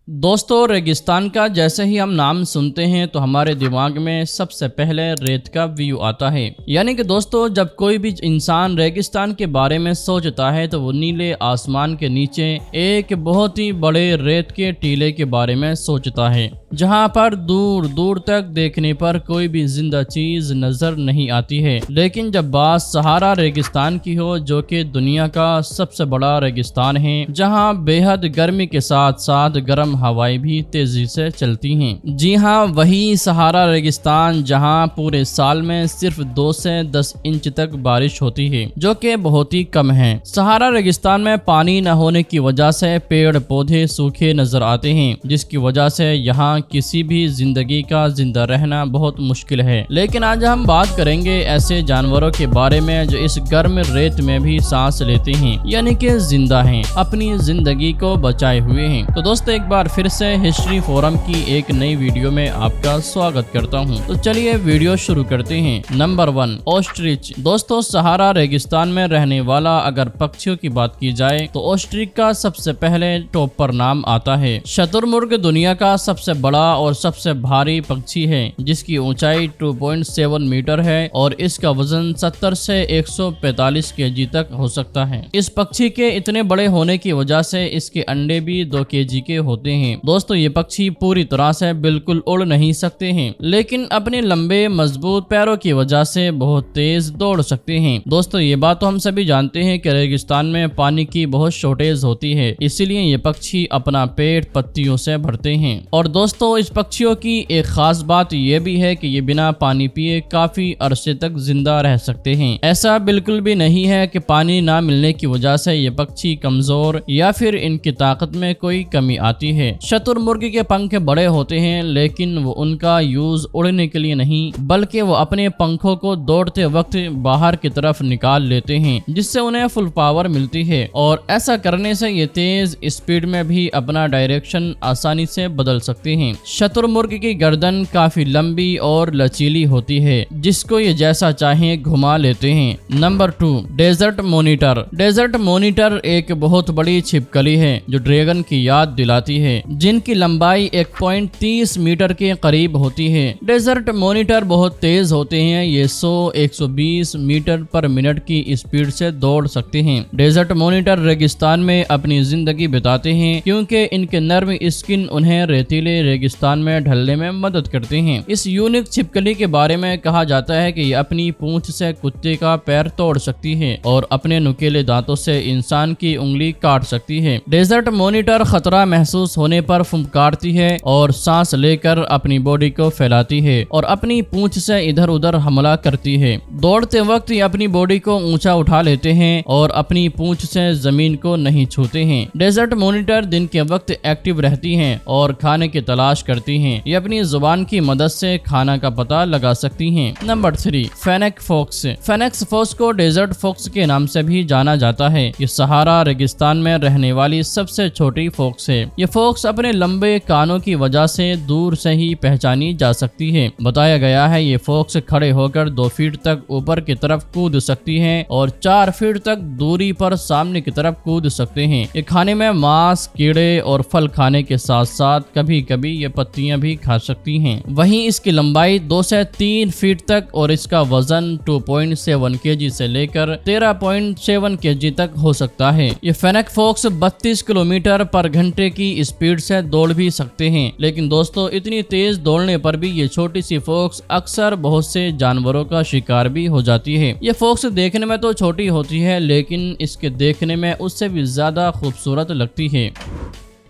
दोस्तों, रेगिस्तान का जैसे ही हम नाम सुनते हैं तो हमारे दिमाग में सबसे पहले रेत का व्यू आता है। यानी कि दोस्तों, जब कोई भी इंसान रेगिस्तान के बारे में सोचता है तो वो नीले आसमान के नीचे एक बहुत ही बड़े रेत के टीले के बारे में सोचता है, जहां पर दूर दूर तक देखने पर कोई भी जिंदा चीज नजर नहीं आती है। लेकिन जब बात सहारा रेगिस्तान की हो, जो कि दुनिया का सबसे बड़ा रेगिस्तान है, जहां बेहद गर्मी के साथ साथ गर्म हवाएं भी तेजी से चलती हैं। जी हाँ, वही सहारा रेगिस्तान जहां पूरे साल में सिर्फ 2 से 10 इंच तक बारिश होती है, जो कि बहुत ही कम है। सहारा रेगिस्तान में पानी न होने की वजह से पेड़ पौधे सूखे नजर आते हैं, जिसकी वजह से यहाँ किसी भी जिंदगी का जिंदा रहना बहुत मुश्किल है। लेकिन आज हम बात करेंगे ऐसे जानवरों के बारे में जो इस गर्म रेत में भी सांस लेते हैं, यानी कि जिंदा हैं, अपनी जिंदगी को बचाए हुए हैं। तो दोस्तों, एक बार फिर से हिस्ट्री फोरम की एक नई वीडियो में आपका स्वागत करता हूं। तो चलिए वीडियो शुरू करते हैं। Number 1, ostrich. दोस्तों, सहारा रेगिस्तान में रहने वाला अगर पक्षियों की बात की जाए तो ऑस्ट्रिच का सबसे पहले टॉप पर नाम आता है। शुतुरमुर्ग दुनिया का सबसे बड़ा और सबसे भारी पक्षी है, जिसकी ऊंचाई 2.7 मीटर है और इसका वजन 70 से 145 केजी तक हो सकता है। इस पक्षी के इतने बड़े होने की वजह से इसके अंडे भी 2 केजी के होते हैं। दोस्तों, ये पक्षी पूरी तरह से बिल्कुल उड़ नहीं सकते हैं, लेकिन अपने लंबे मजबूत पैरों की वजह से बहुत तेज दौड़ सकते हैं। दोस्तों, ये बात तो हम सभी जानते हैं कि रेगिस्तान में पानी की बहुत शॉर्टेज होती है, इसीलिए ये पक्षी अपना पेट पत्तियों से भरते हैं। और दोस्तों, इस पक्षियों की एक खास बात यह भी है कि ये बिना पानी पिए काफी अरसे तक जिंदा रह सकते हैं। ऐसा बिल्कुल भी नहीं है कि पानी ना मिलने की वजह से ये पक्षी कमजोर या फिर इनकी ताकत में कोई कमी आती है। शुतुरमुर्ग के पंख बड़े होते हैं, लेकिन वो उनका यूज उड़ने के लिए नहीं, बल्कि वो अपने पंखों को दौड़ते वक्त बाहर की तरफ निकाल लेते हैं, जिससे उन्हें फुल पावर मिलती है। और ऐसा करने से ये तेज स्पीड में भी अपना डायरेक्शन आसानी से बदल सकते हैं। शुतुरमुर्ग की गर्दन काफी लंबी और लचीली होती है, जिसको ये जैसा चाहे घुमा लेते हैं। Number 2, desert monitor. Desert monitor एक बहुत बड़ी छिपकली है जो ड्रैगन की याद दिलाती है, जिनकी लंबाई 1.30 मीटर के करीब होती है। डेजर्ट मॉनिटर बहुत तेज होते हैं, ये 100-120 मीटर पर मिनट की स्पीड से दौड़ सकते हैं। डेजर्ट मॉनिटर रेगिस्तान में अपनी जिंदगी बिताते हैं, क्योंकि इनके नर्म स्किन उन्हें रेतीले रेगिस्तान में ढलने में मदद करते हैं। इस यूनिक छिपकली के बारे में कहा जाता है कि ये अपनी पूंछ से कुत्ते का पैर तोड़ सकती है और अपने नुकीले दांतों से इंसान की उंगली काट सकती है। डेजर्ट मॉनिटर खतरा महसूस होने पर फुंकारती है और सांस लेकर अपनी बॉडी को फैलाती है और अपनी पूंछ से इधर उधर हमला करती है। दौड़ते वक्त ये अपनी बॉडी को ऊंचा उठा लेते हैं और अपनी पूंछ से जमीन को नहीं छूते हैं। डेजर्ट मॉनिटर दिन के वक्त एक्टिव रहती हैं और खाने की तलाश करती हैं। ये अपनी जुबान की मदद से खाना का पता लगा सकती हैं। Number 3, fennec fox. Fennecs fox को डेजर्ट फॉक्स के नाम से भी जाना जाता है। ये सहारा रेगिस्तान में रहने वाली सबसे छोटी फॉक्स है। ये फॉक्स अपने लंबे कानों की वजह से दूर से ही पहचानी जा सकती है। बताया गया है ये फॉक्स खड़े होकर 2 फीट तक ऊपर की तरफ कूद सकती है और 4 फीट तक दूरी पर सामने की तरफ कूद सकते हैं। ये खाने में मांस, कीड़े और फल खाने के साथ साथ कभी कभी ये पत्तियां भी खा सकती हैं। वहीं इसकी लंबाई 2 से 3 फीट तक और इसका वजन 2.7 केजी से लेकर 13.7 केजी तक हो सकता है। ये फेनेक फॉक्स 32 किलोमीटर पर घंटे की स्पीड से दौड़ भी सकते हैं। लेकिन दोस्तों, इतनी तेज दौड़ने पर भी ये छोटी सी फॉक्स अक्सर बहुत से जानवरों का शिकार भी हो जाती है। ये फॉक्स देखने में तो छोटी होती है, लेकिन इसके देखने में उससे भी ज्यादा खूबसूरत लगती है।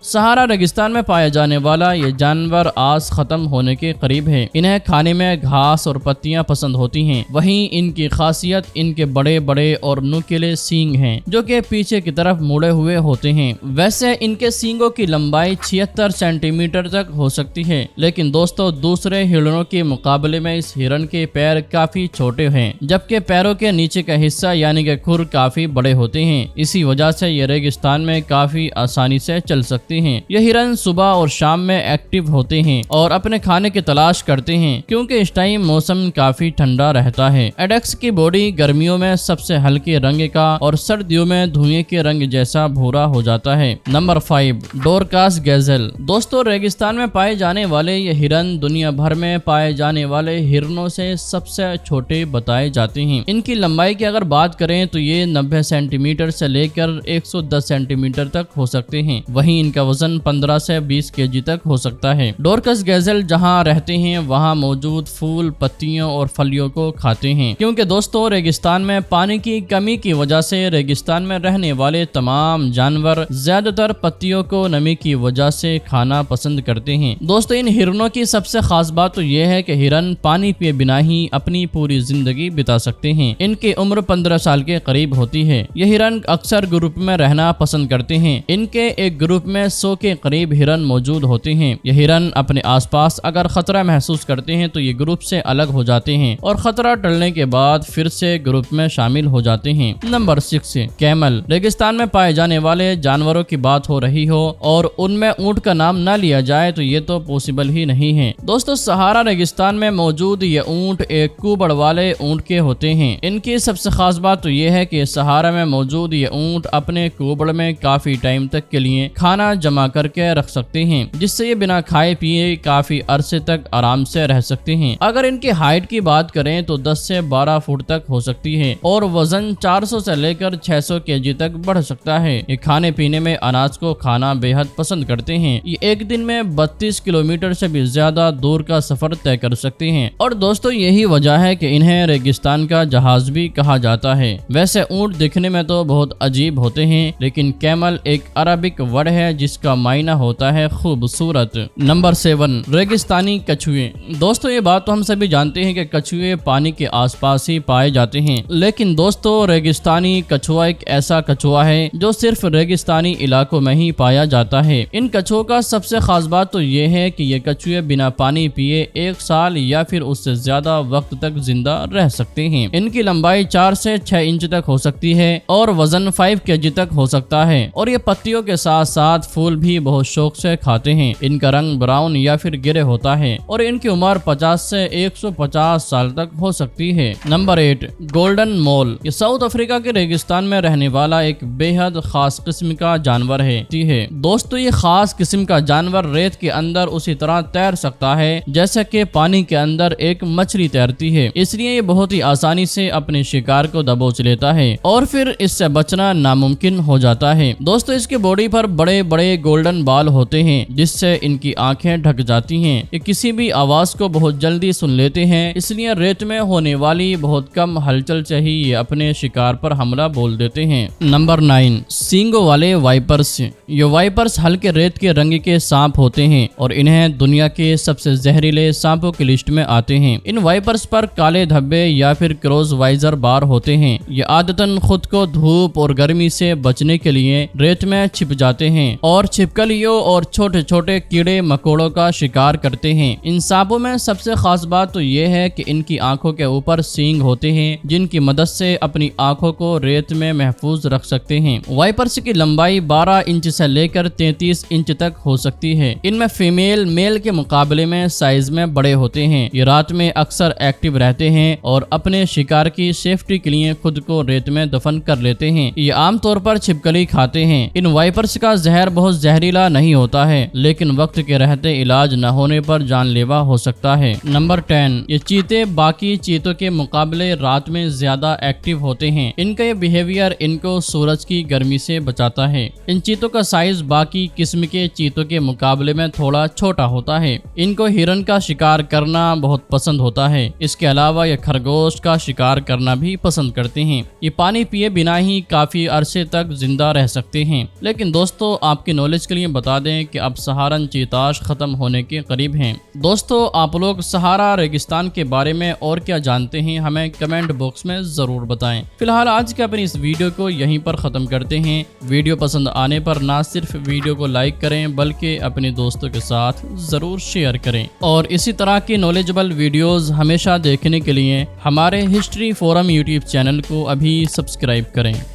सहारा रेगिस्तान में पाया जाने वाला ये जानवर आज खत्म होने के करीब है। इन्हें खाने में घास और पत्तियां पसंद होती हैं। वहीं इनकी खासियत इनके बड़े बड़े और नुकीले सींग हैं, जो कि पीछे की तरफ मुड़े हुए होते हैं। वैसे इनके सींगों की लंबाई 76 सेंटीमीटर तक हो सकती है, लेकिन दोस्तों, दूसरे हिरणों के मुकाबले में इस हिरण के पैर काफी छोटे हैं, जबकि पैरों के नीचे का हिस्सा यानी कि खुर काफी बड़े होते हैं। इसी वजह से ये रेगिस्तान में काफी आसानी से चल सकते सकते हैं। ये हिरन सुबह और शाम में एक्टिव होते हैं और अपने खाने की तलाश करते हैं क्योंकि इस टाइम मौसम काफी ठंडा रहता है। एडेक्स की बॉडी गर्मियों में सबसे हल्के रंग का और सर्दियों में धुएं के रंग जैसा भूरा हो जाता है। Number 5, Dorcas गैज़ल। दोस्तों, रेगिस्तान में पाए जाने वाले ये हिरन दुनिया भर में पाए जाने वाले हिरनों से सबसे छोटे बताए जाते हैं। इनकी लंबाई की अगर बात करें तो ये 90 सेंटीमीटर से लेकर 110 सेंटीमीटर तक हो सकते हैं। वहीं इनका वजन 15 से 20 केजी तक हो सकता है। डोरकास गैज़ल जहां रहते हैं वहां मौजूद फूल, पत्तियों और फलियों को खाते हैं क्योंकि दोस्तों रेगिस्तान में पानी की कमी की वजह से रेगिस्तान में रहने वाले तमाम जानवर ज्यादातर पत्तियों को नमी की वजह से खाना पसंद करते हैं। दोस्तों, इन हिरनों की सबसे खास बात तो यह है कि हिरन पानी पिए बिना ही अपनी पूरी जिंदगी बिता सकते हैं। इनकी उम्र 15 साल के करीब होती है। ये हिरन अक्सर ग्रुप में रहना पसंद करते हैं। इनके एक ग्रुप में 100 के करीब हिरन मौजूद होते हैं। ये हिरन अपने आसपास अगर खतरा महसूस करते हैं तो ये ग्रुप से अलग हो जाते हैं और खतरा टलने के बाद फिर से ग्रुप में शामिल हो जाते हैं। Number 6, camel. रेगिस्तान में पाए जाने वाले जानवरों की बात हो रही हो और उनमें ऊंट का नाम न लिया जाए तो ये तो पॉसिबल ही नहीं है। दोस्तों, सहारा रेगिस्तान में मौजूद ये ऊंट एक कुबड़ वाले ऊंट के होते हैं। इनकी सबसे खास बात तो ये है कि सहारा में मौजूद ये ऊंट अपने कुबड़ में काफी टाइम तक के लिए खाना जमा करके रख सकते हैं, जिससे ये बिना खाए पिए काफी अरसे तक आराम से रह सकते हैं। अगर इनकी हाइट की बात करें तो 10 से 12 फुट तक हो सकती है और वजन 400 से लेकर 600 केजी तक बढ़ सकता है। ये खाने पीने में अनाज को खाना बेहद पसंद करते हैं। ये एक दिन में 32 किलोमीटर से भी ज्यादा दूर का सफर तय कर सकते हैं और दोस्तों यही वजह है कि इन्हें रेगिस्तान का जहाज भी कहा जाता है। वैसे ऊंट दिखने में तो बहुत अजीब होते हैं, लेकिन कैमल एक अरबिक वर्ड है जिसका मायना होता है खूबसूरत। नंबर 7, रेगिस्तानी कछुए। दोस्तों, ये बात तो हम सभी जानते हैं कि कछुए पानी के आसपास ही पाए जाते हैं, लेकिन दोस्तों रेगिस्तानी कछुआ एक ऐसा कछुआ है जो सिर्फ रेगिस्तानी इलाकों में ही पाया जाता है। इन कछुओं का सबसे खास बात तो ये है कि ये कछुए बिना पानी पिए 1 साल या फिर उससे ज्यादा वक्त तक जिंदा रह सकते हैं। इनकी लंबाई 4 से 6 इंच तक हो सकती है और वजन 5 केजी तक हो सकता है और ये पत्तियों के साथ साथ फूल भी बहुत शौक से खाते हैं। इनका रंग ब्राउन या फिर गिरे होता है और इनकी उम्र 50 से 150 साल तक हो सकती है। नंबर 8, गोल्डन मोल। ये साउथ अफ्रीका के रेगिस्तान में रहने वाला एक बेहद खास किस्म का जानवर है। दोस्तों, ये खास किस्म का जानवर रेत के अंदर उसी तरह तैर सकता है जैसे कि पानी के अंदर एक मछली तैरती है। इसलिए ये बहुत ही आसानी से अपने शिकार को दबोच लेता है और फिर इससे बचना नामुमकिन हो जाता है। दोस्तों, इसकी बॉडी पर बड़े बड़े गोल्डन बाल होते हैं जिससे इनकी आंखें ढक जाती हैं। ये किसी भी आवाज को बहुत जल्दी सुन लेते हैं, इसलिए रेत में होने वाली बहुत कम हलचल से ही ये अपने शिकार पर हमला बोल देते हैं। नंबर 9, सींगों वाले वाइपर्स। ये वाइपर्स हल्के रेत के रंग के सांप होते हैं और इन्हें दुनिया के सबसे जहरीले सांपों की लिस्ट में आते हैं। इन वाइपर्स पर काले धब्बे या फिर क्रॉस वाइजर बार होते हैं। ये आदतन खुद को धूप और गर्मी से बचने के लिए रेत में छिप जाते हैं और छिपकलियों और छोटे छोटे कीड़े मकोड़ों का शिकार करते हैं। इन सांपों में सबसे खास बात तो ये है कि इनकी आंखों के ऊपर सींग होते हैं जिनकी मदद से अपनी आंखों को रेत में महफूज रख सकते हैं। वाइपर्स की लंबाई 12 इंच से लेकर 33 इंच तक हो सकती है। इनमें फीमेल मेल के मुकाबले में साइज में बड़े होते हैं। ये रात में अक्सर एक्टिव रहते हैं और अपने शिकार की सेफ्टी के लिए खुद को रेत में दफन कर लेते हैं। ये आमतौर पर छिपकली खाते हैं। इन वाइपर्स का जहर बहुत जहरीला नहीं होता है, लेकिन वक्त के रहते इलाज न होने पर जानलेवा हो सकता है। नंबर 10, ये चीते बाकी चीतों के मुकाबले रात में ज्यादा एक्टिव होते हैं। इनका ये बिहेवियर इनको सूरज की गर्मी से बचाता है। इन चीतों का साइज बाकी किस्म के चीतों के मुकाबले में थोड़ा छोटा होता है। इनको हिरन का शिकार करना बहुत पसंद होता है। इसके अलावा ये खरगोश का शिकार करना भी पसंद करते हैं। ये पानी पिए बिना ही काफी अरसे तक जिंदा रह सकते हैं। लेकिन दोस्तों, आपकी नॉलेज के लिए बता दें कि अब सहारन चीताश खत्म होने के करीब हैं। दोस्तों, आप लोग सहारा रेगिस्तान के बारे में और क्या जानते हैं हमें कमेंट बॉक्स में जरूर बताएं। फिलहाल आज के अपनी इस वीडियो को यहीं पर खत्म करते हैं। वीडियो पसंद आने पर ना सिर्फ वीडियो को लाइक करें बल्कि अपने दोस्तों के साथ जरूर शेयर करें और इसी तरह की नॉलेजेबल वीडियोस हमेशा देखने के लिए हमारे हिस्ट्री फोरम यूट्यूब चैनल को अभी सब्सक्राइब करें।